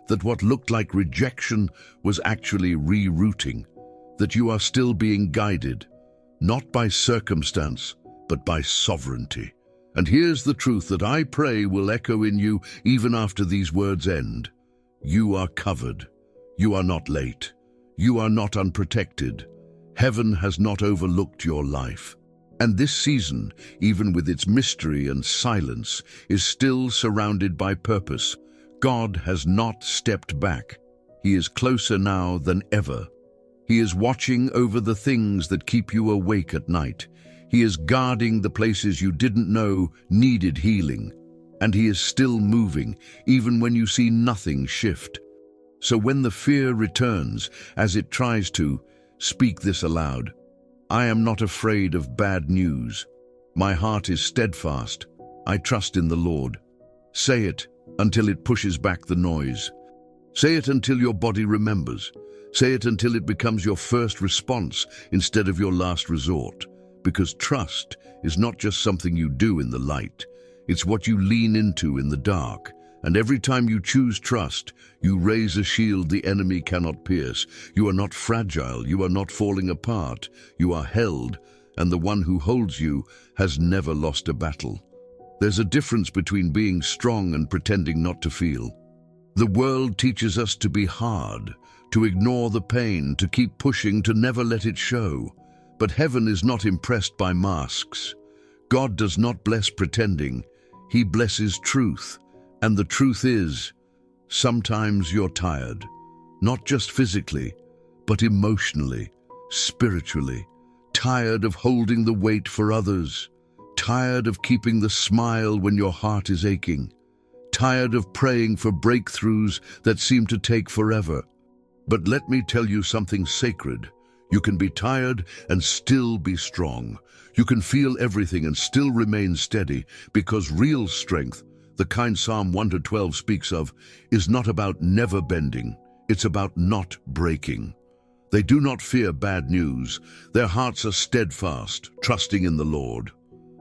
That what looked like rejection was actually rerouting. That you are still being guided, not by circumstance, but by sovereignty. And here's the truth that I pray will echo in you even after these words end. You are covered. You are not late. You are not unprotected. Heaven has not overlooked your life. And this season, even with its mystery and silence, is still surrounded by purpose. God has not stepped back. He is closer now than ever. He is watching over the things that keep you awake at night. He is guarding the places you didn't know needed healing. And He is still moving, even when you see nothing shift. So when the fear returns, as it tries to, speak this aloud. I am not afraid of bad news. My heart is steadfast. I trust in the Lord. Say it until it pushes back the noise. Say it until your body remembers. Say it until it becomes your first response instead of your last resort. Because trust is not just something you do in the light. It's what you lean into in the dark. And every time you choose trust, you raise a shield the enemy cannot pierce. You are not fragile. You are not falling apart. You are held, and the one who holds you has never lost a battle. There's a difference between being strong and pretending not to feel. The world teaches us to be hard, to ignore the pain, to keep pushing, to never let it show. But heaven is not impressed by masks. God does not bless pretending. He blesses truth. And the truth is, sometimes you're tired, not just physically, but emotionally, spiritually, tired of holding the weight for others, tired of keeping the smile when your heart is aching, tired of praying for breakthroughs that seem to take forever. But let me tell you something sacred. You can be tired and still be strong. You can feel everything and still remain steady, because real strength, the kind Psalm 112 speaks of, is not about never bending. It's about not breaking. They do not fear bad news. Their hearts are steadfast, trusting in the Lord.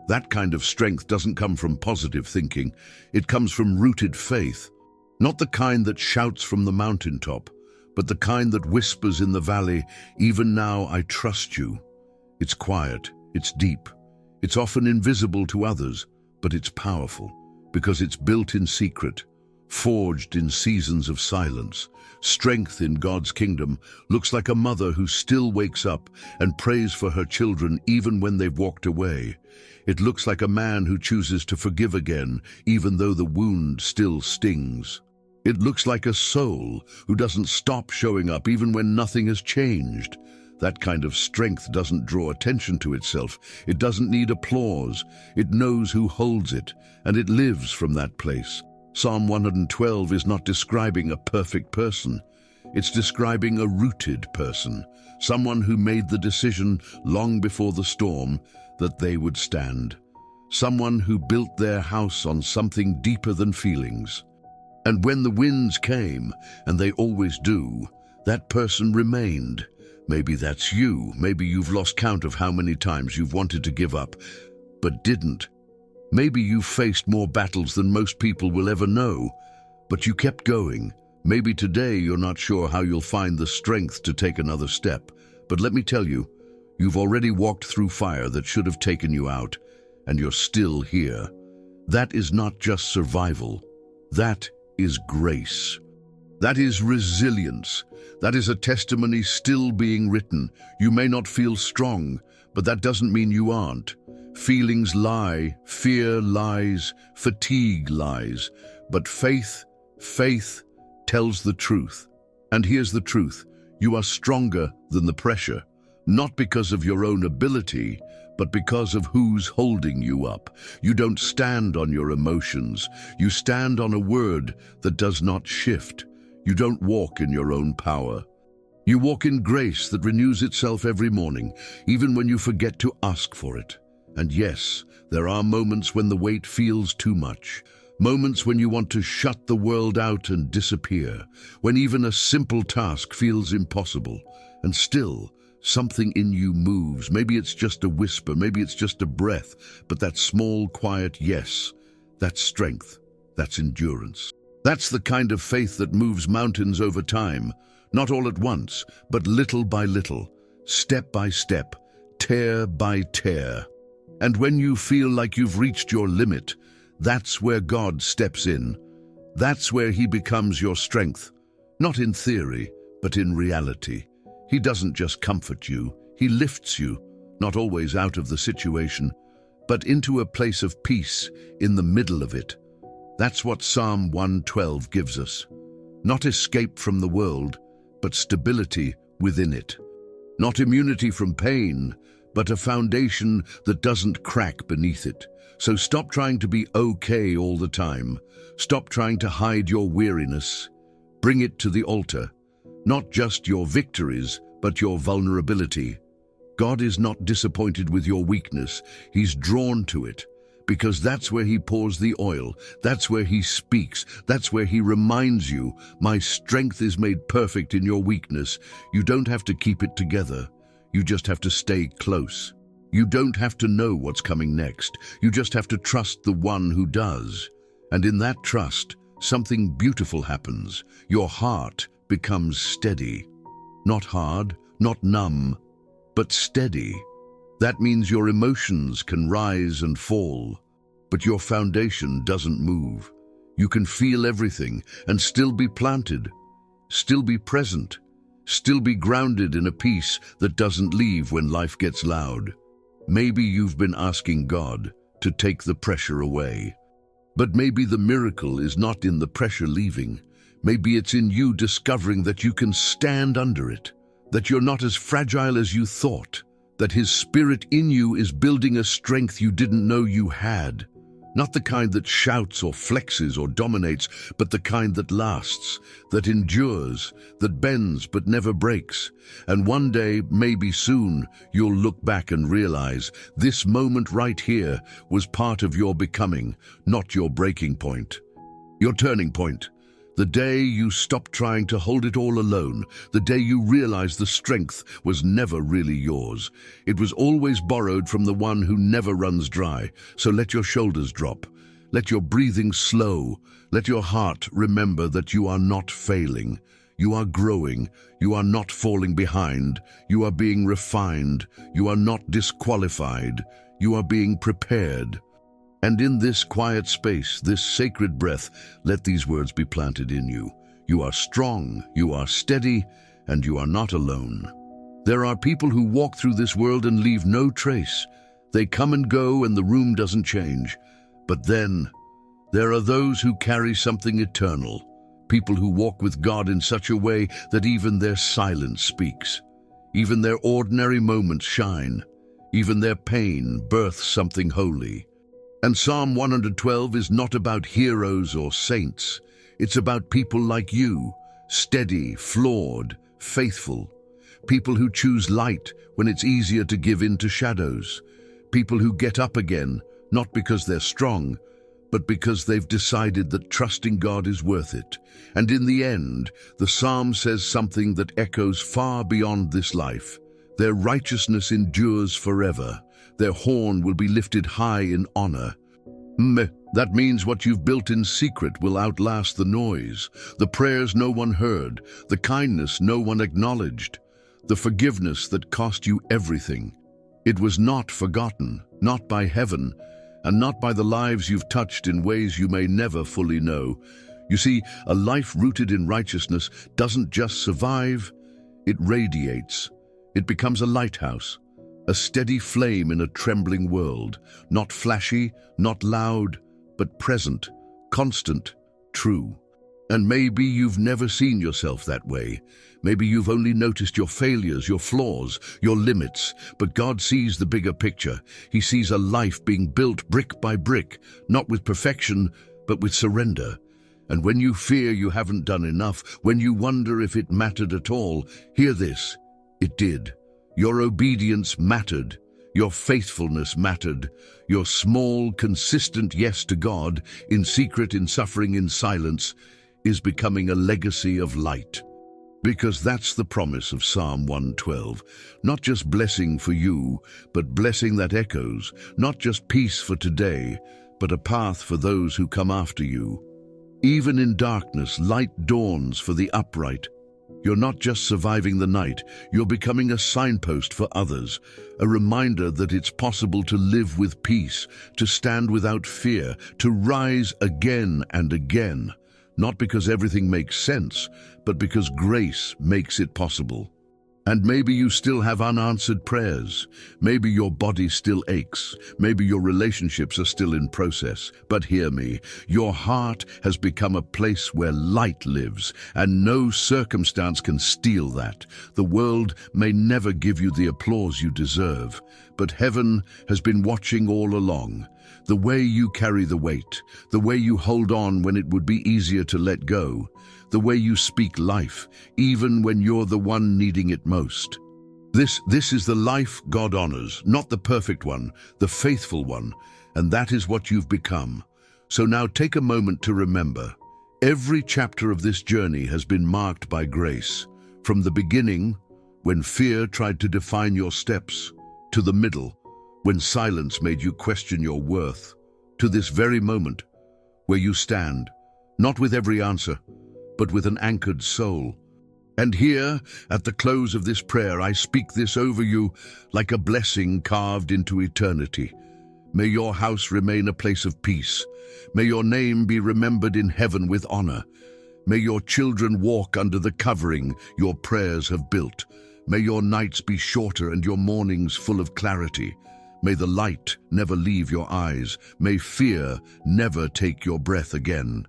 That kind of strength doesn't come from positive thinking. It comes from rooted faith. Not the kind that shouts from the mountaintop, but the kind that whispers in the valley, even now I trust you. It's quiet, it's deep. It's often invisible to others, but it's powerful. Because it's built in secret, forged in seasons of silence. Strength in God's kingdom looks like a mother who still wakes up and prays for her children even when they've walked away. It looks like a man who chooses to forgive again, even though the wound still stings. It looks like a soul who doesn't stop showing up even when nothing has changed. That kind of strength doesn't draw attention to itself. It doesn't need applause. It knows who holds it, and it lives from that place. Psalm 112 is not describing a perfect person. It's describing a rooted person, someone who made the decision long before the storm that they would stand. Someone who built their house on something deeper than feelings. And when the winds came, and they always do, that person remained. Maybe that's you. Maybe you've lost count of how many times you've wanted to give up, but didn't. Maybe you've faced more battles than most people will ever know, but you kept going. Maybe today you're not sure how you'll find the strength to take another step, but let me tell you, you've already walked through fire that should have taken you out, and you're still here. That is not just survival. That is grace. That is resilience. That is a testimony still being written. You may not feel strong, but that doesn't mean you aren't. Feelings lie, fear lies, fatigue lies, but faith tells the truth. And here's the truth. You are stronger than the pressure, not because of your own ability, but because of who's holding you up. You don't stand on your emotions. You stand on a word that does not shift. You don't walk in your own power. You walk in grace that renews itself every morning, even when you forget to ask for it. And yes, there are moments when the weight feels too much. Moments when you want to shut the world out and disappear. When even a simple task feels impossible. And still, something in you moves. Maybe it's just a whisper, maybe it's just a breath, but that small, quiet yes, that's strength, that's endurance. That's the kind of faith that moves mountains over time, not all at once, but little by little, step by step, tear by tear. And when you feel like you've reached your limit, that's where God steps in. That's where He becomes your strength, not in theory, but in reality. He doesn't just comfort you, He lifts you, not always out of the situation, but into a place of peace in the middle of it. That's what Psalm 112 gives us. Not escape from the world, but stability within it. Not immunity from pain, but a foundation that doesn't crack beneath it. So stop trying to be okay all the time. Stop trying to hide your weariness. Bring it to the altar. Not just your victories, but your vulnerability. God is not disappointed with your weakness. He's drawn to it, because that's where He pours the oil. That's where He speaks. That's where He reminds you, my strength is made perfect in your weakness. You don't have to keep it together. You just have to stay close. You don't have to know what's coming next. You just have to trust the one who does. And in that trust, something beautiful happens. Your heart becomes steady. Not hard, not numb, but steady. That means your emotions can rise and fall, but your foundation doesn't move. You can feel everything and still be planted, still be present, still be grounded in a peace that doesn't leave when life gets loud. Maybe you've been asking God to take the pressure away, but maybe the miracle is not in the pressure leaving. Maybe it's in you discovering that you can stand under it, that you're not as fragile as you thought, that His Spirit in you is building a strength you didn't know you had. Not the kind that shouts or flexes or dominates, but the kind that lasts, that endures, that bends but never breaks. And one day, maybe soon, you'll look back and realize this moment right here was part of your becoming, not your breaking point. Your turning point. The day you stopped trying to hold it all alone, the day you realized the strength was never really yours. It was always borrowed from the one who never runs dry. So let your shoulders drop. Let your breathing slow. Let your heart remember that you are not failing. You are growing. You are not falling behind. You are being refined. You are not disqualified. You are being prepared. And in this quiet space, this sacred breath, let these words be planted in you. You are strong, you are steady, and you are not alone. There are people who walk through this world and leave no trace. They come and go and the room doesn't change. But then, there are those who carry something eternal. People who walk with God in such a way that even their silence speaks. Even their ordinary moments shine. Even their pain births something holy. And Psalm 112 is not about heroes or saints. It's about people like you, steady, flawed, faithful. People who choose light when it's easier to give in to shadows. People who get up again, not because they're strong, but because they've decided that trusting God is worth it. And in the end, the psalm says something that echoes far beyond this life. Their righteousness endures forever. Their horn will be lifted high in honor. That means what you've built in secret will outlast the noise, the prayers no one heard, the kindness no one acknowledged, the forgiveness that cost you everything. It was not forgotten, not by heaven, and not by the lives you've touched in ways you may never fully know. You see, a life rooted in righteousness doesn't just survive, it radiates. It becomes a lighthouse, a steady flame in a trembling world, not flashy, not loud, but present, constant, true. And maybe you've never seen yourself that way. Maybe you've only noticed your failures, your flaws, your limits, but God sees the bigger picture. He sees a life being built brick by brick, not with perfection, but with surrender. And when you fear you haven't done enough, when you wonder if it mattered at all, hear this: it did. Your obedience mattered. Your faithfulness mattered. Your small, consistent yes to God, in secret, in suffering, in silence, is becoming a legacy of light. Because that's the promise of Psalm 112. Not just blessing for you, but blessing that echoes. Not just peace for today, but a path for those who come after you. Even in darkness, light dawns for the upright. You're not just surviving the night, you're becoming a signpost for others, a reminder that it's possible to live with peace, to stand without fear, to rise again and again. Not because everything makes sense, but because grace makes it possible. And maybe you still have unanswered prayers. Maybe your body still aches. Maybe your relationships are still in process. But hear me, your heart has become a place where light lives, and no circumstance can steal that. The world may never give you the applause you deserve, but heaven has been watching all along. The way you carry the weight, the way you hold on when it would be easier to let go, the way you speak life, even when you're the one needing it most. This is the life God honors, not the perfect one, the faithful one, and that is what you've become. So now take a moment to remember, every chapter of this journey has been marked by grace, from the beginning, when fear tried to define your steps, to the middle, when silence made you question your worth, to this very moment, where you stand, not with every answer, but with an anchored soul. And here, at the close of this prayer, I speak this over you like a blessing carved into eternity. May your house remain a place of peace. May your name be remembered in heaven with honor. May your children walk under the covering your prayers have built. May your nights be shorter and your mornings full of clarity. May the light never leave your eyes. May fear never take your breath again.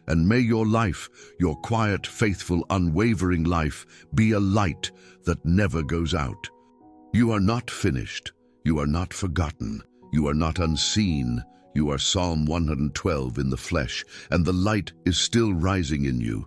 And may your life, your quiet, faithful, unwavering life, be a light that never goes out. You are not finished. You are not forgotten. You are not unseen. You are Psalm 112 in the flesh, and the light is still rising in you.